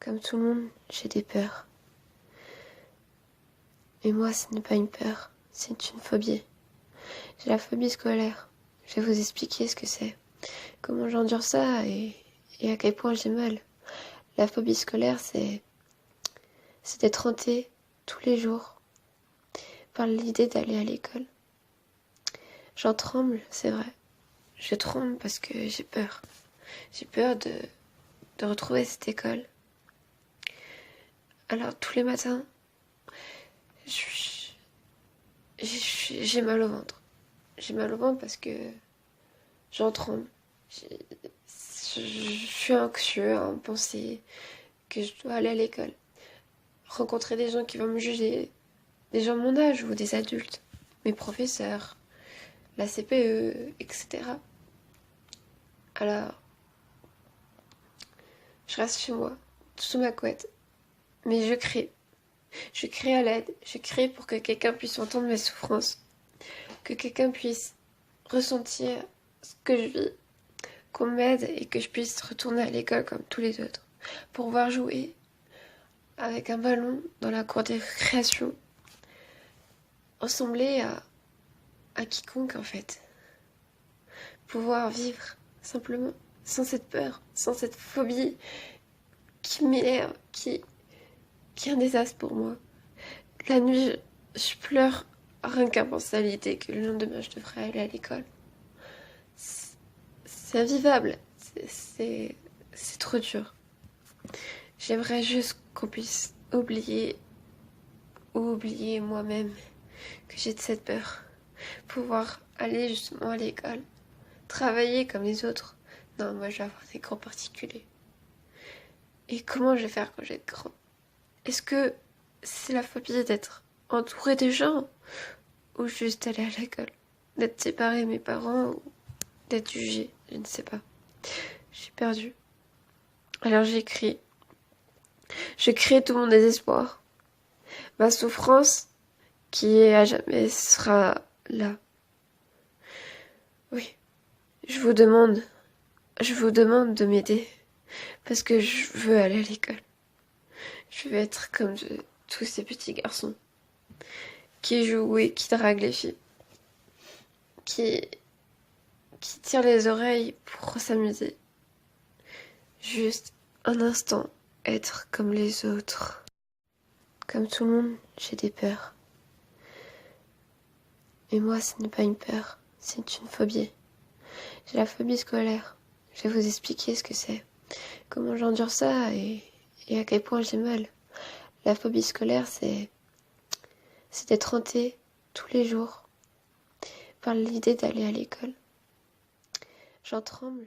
Comme tout le monde, j'ai des peurs. Mais moi, ce n'est pas une peur, c'est une phobie. J'ai la phobie scolaire. Je vais vous expliquer ce que c'est. Comment j'endure ça et à quel point j'ai mal. La phobie scolaire, c'est d'être hantée tous les jours par l'idée d'aller à l'école. J'en tremble, c'est vrai. Je tremble parce que j'ai peur. J'ai peur de retrouver cette école. Alors tous les matins, j'ai mal au ventre. J'ai mal au ventre parce que j'en tremble. Je suis anxieux à en penser que je dois aller à l'école. Rencontrer des gens qui vont me juger, des gens de mon âge ou des adultes, mes professeurs, la CPE, etc. Alors, je reste chez moi, sous ma couette, mais je crie. Je crie à l'aide, je crie pour que quelqu'un puisse entendre mes souffrances, que quelqu'un puisse ressentir ce que je vis, qu'on m'aide et que je puisse retourner à l'école comme tous les autres, pour pouvoir jouer avec un ballon dans la cour des récréations, ressembler à quiconque en fait. Pouvoir vivre simplement, sans cette peur, sans cette phobie qui m'énerve, qui est un désastre pour moi. La nuit, je pleure rien qu'à penser à l'idée que le lendemain je devrais aller à l'école. C'est invivable, c'est trop dur. J'aimerais juste qu'on puisse oublier moi-même que j'ai de cette peur. Pouvoir aller justement à l'école, travailler comme les autres. Non, moi je vais avoir des cours particuliers. Et comment je vais faire quand je vais être grand? Est-ce que c'est la phobie d'être entourée des gens ou juste aller à l'école? D'être séparée de mes parents ou d'être jugée? Je ne sais pas. Je suis perdue. Alors j'écris. Je crie tout mon désespoir. Ma souffrance qui à jamais sera là. Oui, je vous demande de m'aider parce que je veux aller à l'école. Je veux être comme tous ces petits garçons qui jouent et qui draguent les filles, qui tirent les oreilles pour s'amuser. Juste un instant, être comme les autres. Comme tout le monde, j'ai des peurs. Mais moi, ce n'est pas une peur, c'est une phobie. J'ai la phobie scolaire. Je vais vous expliquer ce que c'est. Comment j'endure ça et à quel point j'ai mal. La phobie scolaire, c'est d'être hantée tous les jours par l'idée d'aller à l'école. J'en tremble.